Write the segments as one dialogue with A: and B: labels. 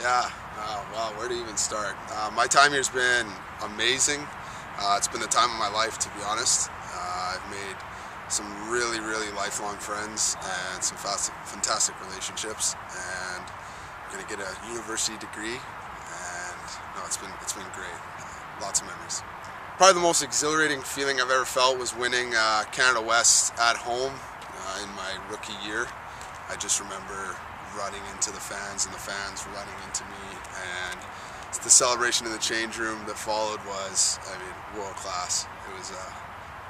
A: Yeah, wow, where to even start? My time here's been amazing. It's been the time of my life, to be honest. I've made some really lifelong friends and some fantastic relationships, and I'm gonna get a university degree. And no, it's been great. Lots of memories. Probably the most exhilarating feeling I've ever felt was winning Canada West at home in my rookie year. I just remember running into the fans and the fans running into me, and the celebration in the change room that followed was, I mean, world class. It was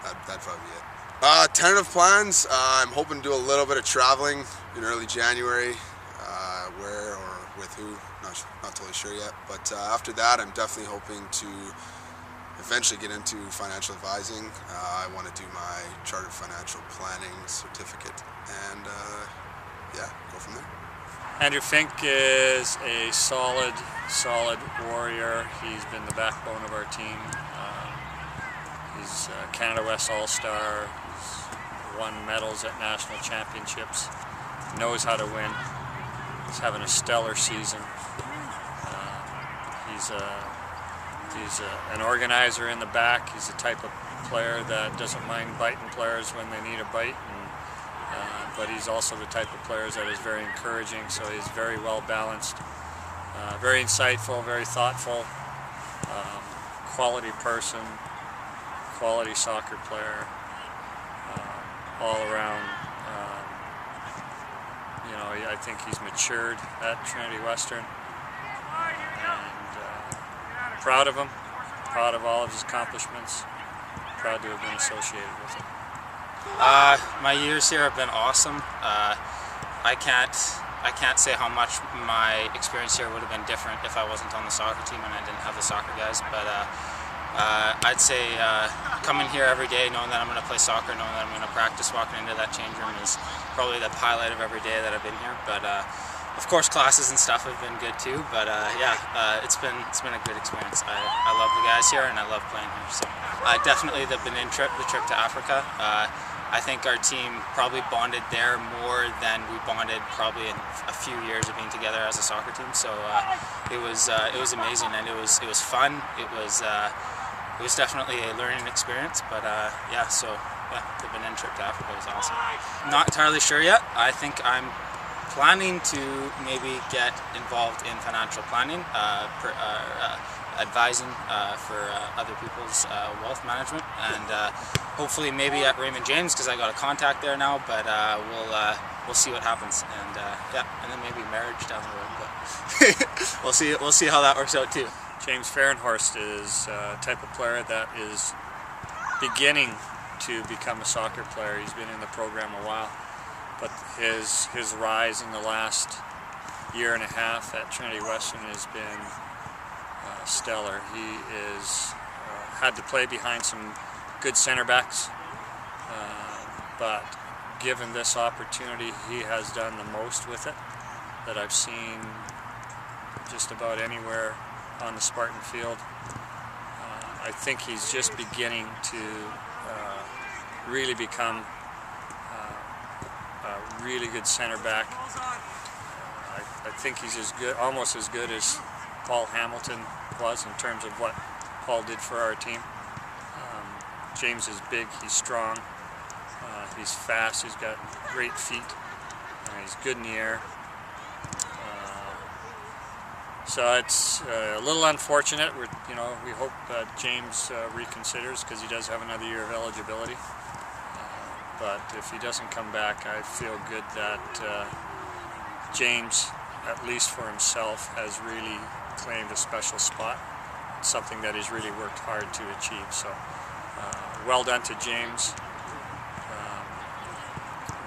A: that'd probably be it. Tentative plans, I'm hoping to do a little bit of traveling in early January. Where or with who, not totally sure yet, but after that I'm definitely hoping to eventually get into financial advising. I want to do my Chartered Financial Planning certificate, and yeah, go from there.
B: Andrew Fink is a solid warrior. He's been the backbone of our team. He's a Canada West All-Star. He's won medals at national championships. Knows how to win. He's having a stellar season. He's an organizer in the back. He's the type of player that doesn't mind biting players when they need a bite. But he's also the type of player that is very encouraging, so he's very well balanced, very insightful, very thoughtful, quality person, quality soccer player, all around. You know, I think he's matured at Trinity Western, and proud of him, proud of all of his accomplishments, proud to have been associated with him.
C: My years here have been awesome. I can't say how much my experience here would have been different if I wasn't on the soccer team and I didn't have the soccer guys. But I'd say coming here every day, knowing that I'm going to play soccer, knowing that I'm going to practice, walking into that change room is probably the highlight of every day that I've been here. But of course, classes and stuff have been good too. But yeah, it's been a good experience. I love the guys here and I love playing here. So definitely the Benin trip, the trip to Africa. I think our team probably bonded there more than we bonded probably in a few years of being together as a soccer team. So it was amazing, and it was fun. It was definitely a learning experience. But yeah, so yeah, the Benin trip to Africa was awesome. Not entirely sure yet. I think I'm planning to maybe get involved in financial planning, advising for other people's wealth management, and hopefully maybe at Raymond James, because I got a contact there now. But we'll see what happens, and yeah, and then maybe marriage down the road. But we'll see how that works out too.
B: James Farenhorst is a type of player that is beginning to become a soccer player. He's been in the program a while, but his rise in the last year and a half at Trinity Western has been stellar. He is had to play behind some good center backs, but given this opportunity, he has done the most with it that I've seen just about anywhere on the Spartan field. I think he's just beginning to really become a really good center back. I think he's almost as good as Paul Hamilton was in terms of what Paul did for our team. James is big, he's strong, he's fast, he's got great feet, he's good in the air. So it's a little unfortunate. We hope James reconsiders, because he does have another year of eligibility. But if he doesn't come back, I feel good that James, at least for himself, has really claimed a special spot, something that he's really worked hard to achieve. So well done to James.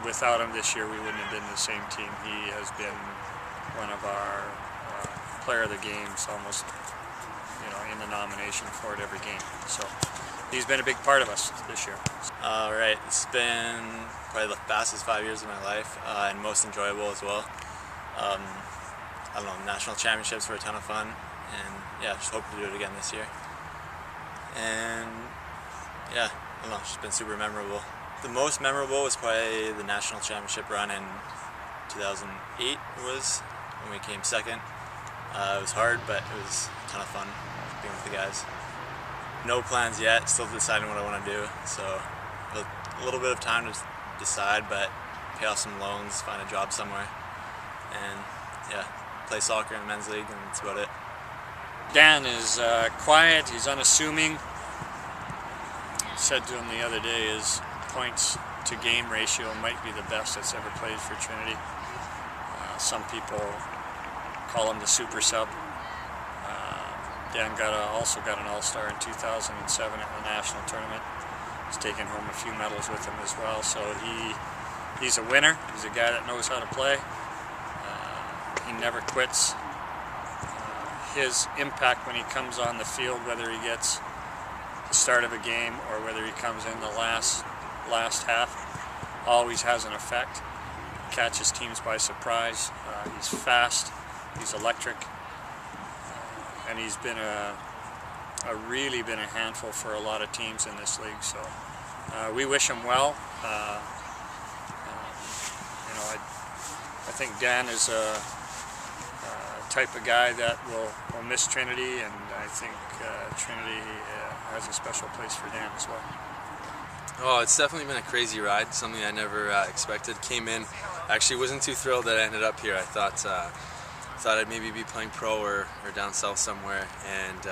B: Without him this year, we wouldn't have been the same team. He has been one of our player of the games, almost, in the nomination for it every game. So he's been a big part of us this year.
D: All right, it's been probably the fastest 5 years of my life, and most enjoyable as well. I don't know, national championships were a ton of fun, and yeah, just hope to do it again this year. And yeah, I don't know, it's just been super memorable. The most memorable was probably the national championship run in 2008 was, when we came second. It was hard, but it was a ton of fun being with the guys. No plans yet, still deciding what I want to do, so a little bit of time to decide, but pay off some loans, find a job somewhere, and yeah, play soccer in the men's league, and that's about it.
B: Dan is quiet, he's unassuming. I said to him the other day, his points to game ratio might be the best that's ever played for Trinity. Some people call him the super sub. Dan also got an all-star in 2007 at the national tournament. He's taken home a few medals with him as well, so he's a winner. He's a guy that knows how to play. He never quits. His impact when he comes on the field, whether he gets the start of a game or whether he comes in the last half, always has an effect. Catches teams by surprise. He's fast. He's electric. And he's been really been a handful for a lot of teams in this league. So we wish him well. You know, I think Dan is a type of guy that will miss Trinity, and I think Trinity has a special place for Dan as well.
E: Oh, it's definitely been a crazy ride, something I never expected. Came in, actually wasn't too thrilled that I ended up here. I thought I'd maybe be playing pro or down south somewhere, and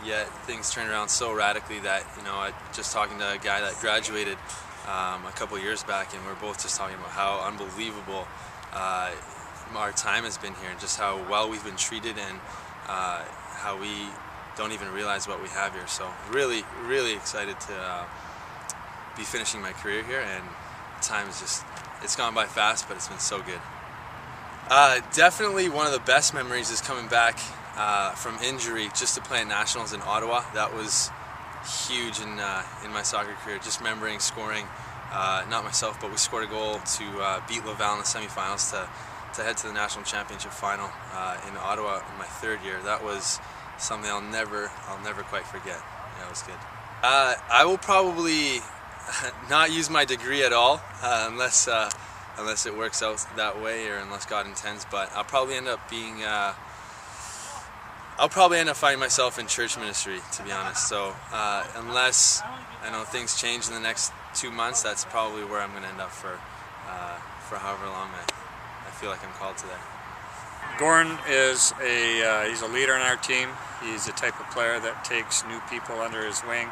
E: yet things turned around so radically that, you know, I just talking to a guy that graduated a couple years back, and we're both just talking about how unbelievable our time has been here, and just how well we've been treated, and how we don't even realize what we have here. So really, really excited to be finishing my career here, and time is just, it's gone by fast, but it's been so good. Definitely one of the best memories is coming back from injury just to play at Nationals in Ottawa. That was huge in my soccer career, just remembering scoring, not myself, but we scored a goal to beat Laval in the semifinals to head to the National Championship final in Ottawa in my third year. That was something I'll never quite forget. Yeah, it was good. I will probably not use my degree at all unless it works out that way, or unless God intends. But I'll probably end up finding myself in church ministry, to be honest. So unless I know things change in the next 2 months, that's probably where I'm going to end up for however long I feel like I'm called to there.
B: Gordon is he's a leader in our team. He's the type of player that takes new people under his wing.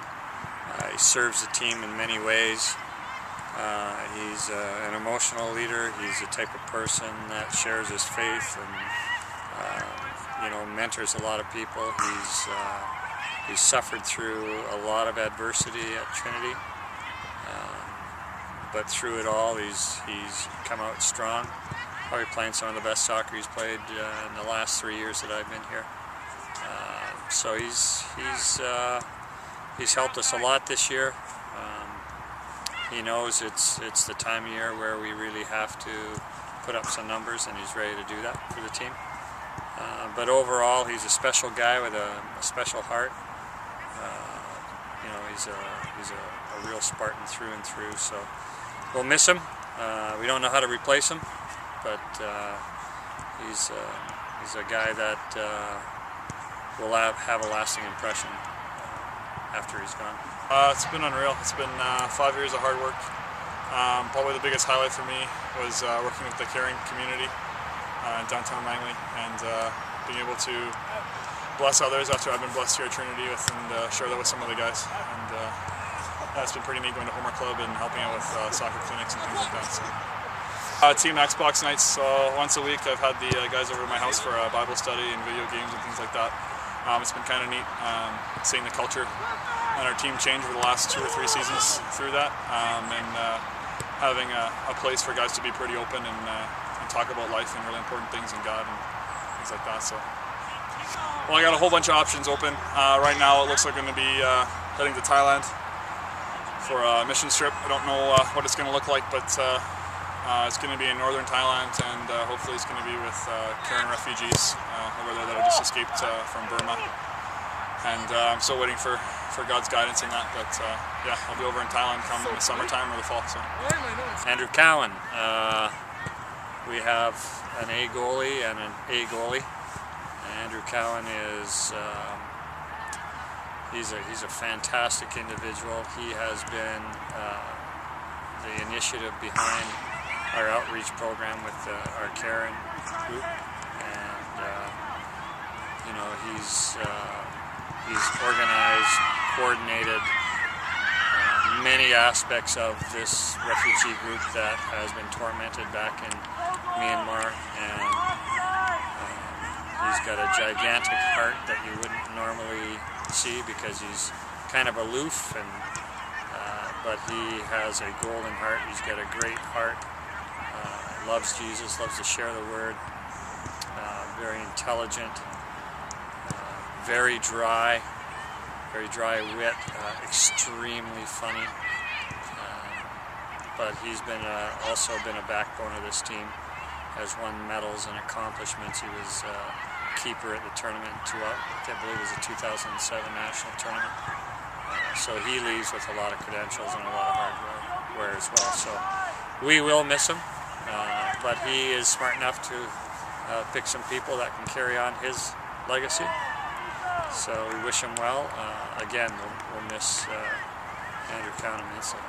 B: He serves the team in many ways. He's an emotional leader. He's the type of person that shares his faith and you know, mentors a lot of people. He's suffered through a lot of adversity at Trinity, but through it all, he's come out strong. Probably playing some of the best soccer he's played in the last 3 years that I've been here. So he's helped us a lot this year. He knows it's the time of year where we really have to put up some numbers, and he's ready to do that for the team. But overall, he's a special guy with a special heart. You know, he's a real Spartan through and through. So we'll miss him. We don't know how to replace him, but he's a guy that will have a lasting impression after he's gone.
F: It's been unreal. It's been 5 years of hard work. Probably the biggest highlight for me was working with the caring community in downtown Langley, and being able to bless others after I've been blessed here at Trinity with, and share that with some of the guys. And it's been pretty neat going to Homer Club and helping out with soccer clinics and things like that. So. Team Xbox nights, once a week I've had the guys over at my house for Bible study and video games and things like that. It's been kind of neat seeing the culture and our team change over the last 2 or 3 seasons through that, and having a place for guys to be pretty open and talk about life and really important things in God and things like that. So, well, I got a whole bunch of options open. Right now it looks like I'm going to be heading to Thailand for a mission trip. I don't know what it's going to look like, but it's going to be in northern Thailand, and hopefully it's going to be with caring refugees over there that have just escaped from Burma. And I'm still waiting for God's guidance in that, but yeah, I'll be over in Thailand come the summertime or the fall. So.
B: Andrew Kowan. We have an A goalie and an A goalie, Andrew Kowan is he's a fantastic individual. He has been the initiative behind our outreach program with our Karen group, and you know, he's organized, coordinated many aspects of this refugee group that has been tormented back in Myanmar, and he's got a gigantic heart that you wouldn't normally see because he's kind of aloof, and but he has a golden heart. He's got a great heart, loves Jesus, loves to share the word, very intelligent, very dry wit, extremely funny, but he's been also been a backbone of this team, has won medals and accomplishments. He was keeper at the tournament, I believe it was the 2007 national tournament. So he leaves with a lot of credentials and a lot of hardware as well. So we will miss him, but he is smart enough to pick some people that can carry on his legacy. So we wish him well. Again, we'll miss Andrew Kowan immensely.